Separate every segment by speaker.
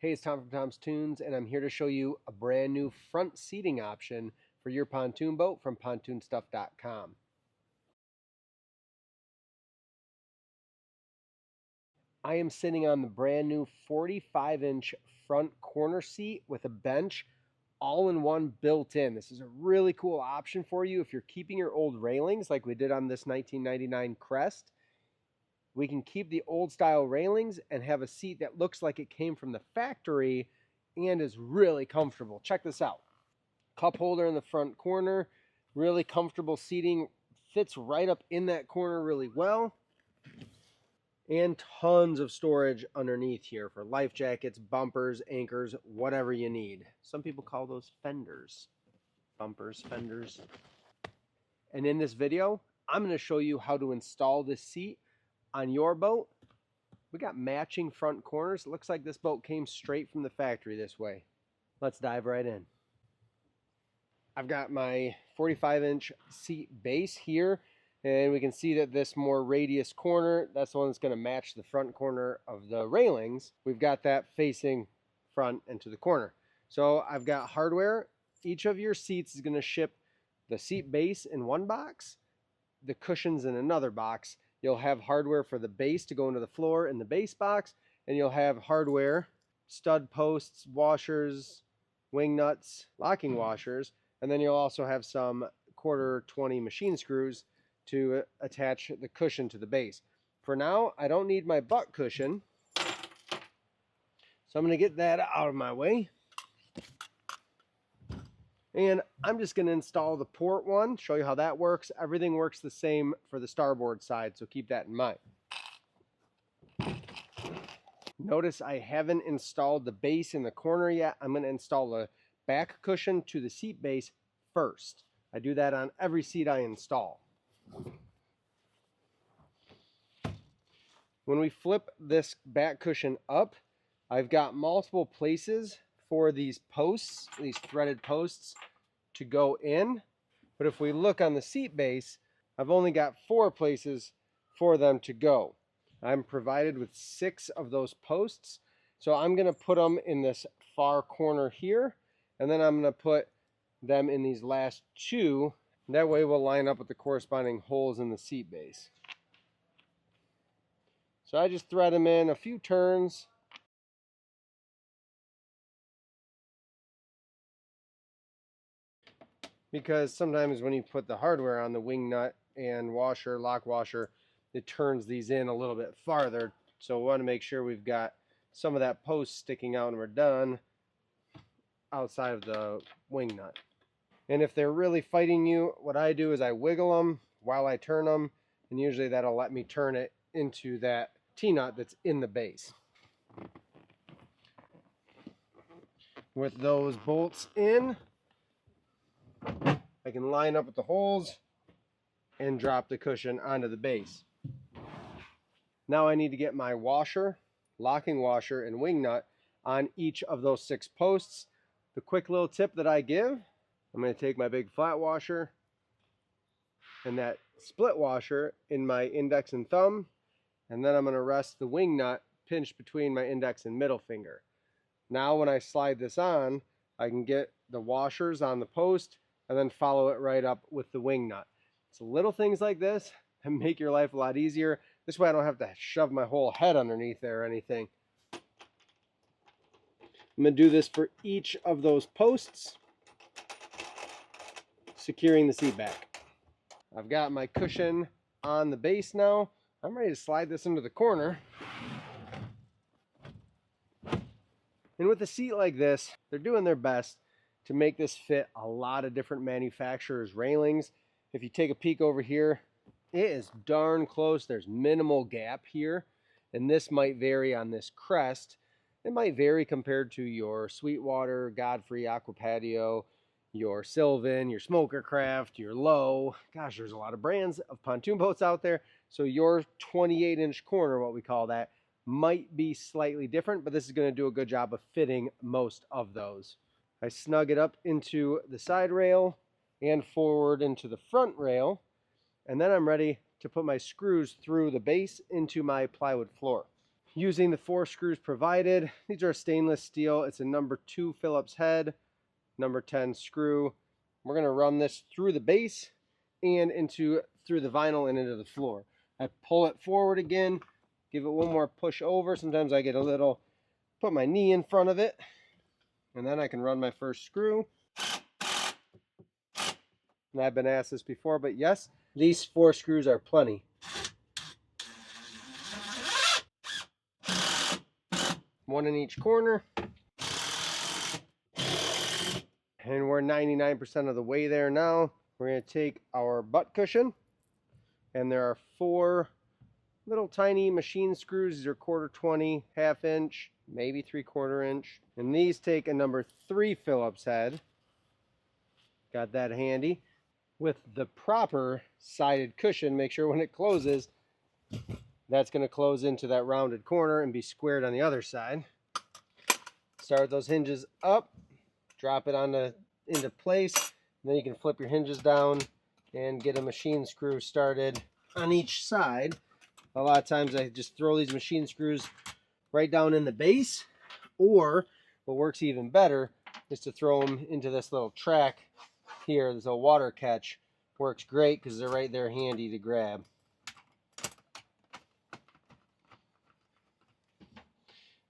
Speaker 1: Hey, it's Tom from Tom's Toons, and I'm here to show you a brand new front seating option for your pontoon boat from PontoonStuff.com. I am sitting on the brand new 45-inch front corner seat with a bench, all-in-one built in. This is a really cool option for you if you're keeping your old railings like we did on this 1999 Crest. We can keep the old style railings and have a seat that looks like it came from the factory and is really comfortable. Check this out. Cup holder in the front corner, really comfortable seating, fits right up in that corner really well, and tons of storage underneath here for life jackets, bumpers, anchors, whatever you need. Some people call those fenders. Bumpers, fenders. And in this video, I'm going to show you how to install this seat on your boat. We got matching front corners. It looks like this boat came straight from the factory this way. Let's dive right in. I've got my 45-inch seat base here, and we can see that this more radius corner, that's the one that's going to match the front corner of the railings. We've got that facing front and to the corner. So I've got hardware. Each of your seats is going to ship the seat base in one box, the cushions in another box. You'll have hardware for the base to go into the floor in the base box, and you'll have hardware, stud posts, washers, wing nuts, locking washers, and then you'll also have some 1/4 20 machine screws to attach the cushion to the base. For now, I don't need my butt cushion, so I'm going to get that out of my way. And I'm just going to install the port one, show you how that works. Everything works the same for the starboard side, so keep that in mind. Notice I haven't installed the base in the corner yet. I'm going to install the back cushion to the seat base first. I do that on every seat I install. When we flip this back cushion up, I've got multiple places for these posts, these threaded posts, to go in. But if we look on the seat base, I've only got 4 places for them to go. I'm provided with 6 of those posts, so I'm going to put them in this far corner here, and then I'm going to put them in these last 2. That way we'll line up with the corresponding holes in the seat base. So I just thread them in a few turns. Because sometimes when you put the hardware on the wing nut and washer, lock washer, it turns these in a little bit farther. So we want to make sure we've got some of that post sticking out when we're done outside of the wing nut. And if they're really fighting you, what I do is I wiggle them while I turn them, and usually that'll let me turn it into that T-nut that's in the base. With those bolts in, I can line up with the holes and drop the cushion onto the base. Now I need to get my washer, locking washer, and wing nut on each of those 6 posts. The quick little tip that I give, I'm going to take my big flat washer and that split washer in my index and thumb, and then I'm going to rest the wing nut pinched between my index and middle finger. Now when I slide this on, I can get the washers on the post and then follow it right up with the wing nut. So little things like this can make your life a lot easier. This way I don't have to shove my whole head underneath there or anything. I'm going to do this for each of those posts, securing the seat back. I've got my cushion on the base now. I'm ready to slide this into the corner. And with a seat like this, they're doing their best to make this fit a lot of different manufacturers' railings. If you take a peek over here, it is darn close. There's minimal gap here, and this might vary on this Crest. It might vary compared to your Sweetwater, Godfrey, Aqua Patio, your Sylvan, your Smoker Kraft, your Low. Gosh, there's a lot of brands of pontoon boats out there. So your 28-inch corner, what we call that, might be slightly different, but this is going to do a good job of fitting most of those. I snug it up into the side rail and forward into the front rail, and then I'm ready to put my screws through the base into my plywood floor. using the 4 screws provided. These are stainless steel. It's a number 2 Phillips head, number 10 screw. We're going to run this through the base and through the vinyl and into the floor. I pull it forward again, give it one more push over. Sometimes I get a little, put my knee in front of it, and then I can run my first screw. And I've been asked this before, but yes, these 4 screws are plenty. One in each corner. And we're 99% of the way there now. We're going to take our butt cushion, and there are 4 little tiny machine screws. These are 1/4 20, 1/2 inch, maybe 3/4 inch. And these take a number 3 Phillips head. Got that handy. With the proper sided cushion, make sure when it closes, that's going to close into that rounded corner and be squared on the other side. Start those hinges up, drop it into place, and then you can flip your hinges down and get a machine screw started on each side. A lot of times I just throw these machine screws right down in the base, or what works even better is to throw them into this little track here. There's a water catch. Works great because they're right there handy to grab.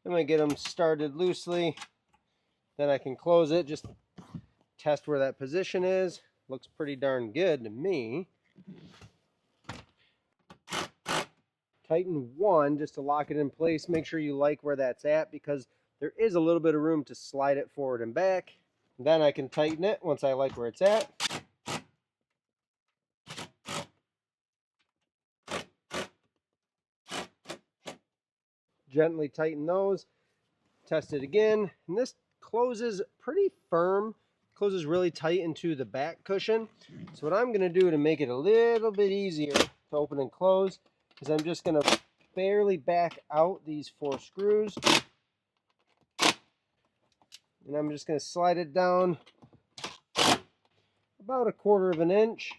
Speaker 1: I'm going to get them started loosely, then I can close it, just test where that position is. Looks pretty darn good to me. Tighten 1 just to lock it in place. Make sure you like where that's at, because there is a little bit of room to slide it forward and back. Then I can tighten it once I like where it's at. Gently tighten those. Test it again. And this closes pretty firm. Closes really tight into the back cushion. So what I'm going to do to make it a little bit easier to open and close is I'm just going to barely back out these 4 screws. And I'm just going to slide it down about 1/4 inch.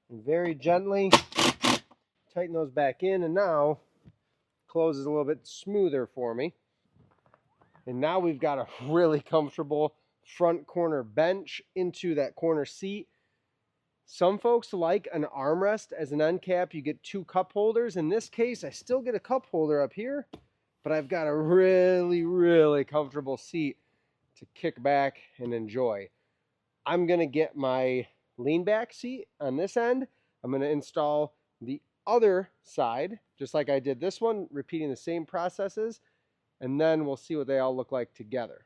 Speaker 1: And very gently tighten those back in, and now closes a little bit smoother for me. And now we've got a really comfortable front corner bench into that corner seat. Some folks like an armrest as an end cap. You get 2 cup holders. In this case, I still get a cup holder up here, but I've got a really, really comfortable seat to kick back and enjoy. I'm going to get my lean back seat on this end. I'm going to install the other side, just like I did this one, repeating the same processes, and then we'll see what they all look like together.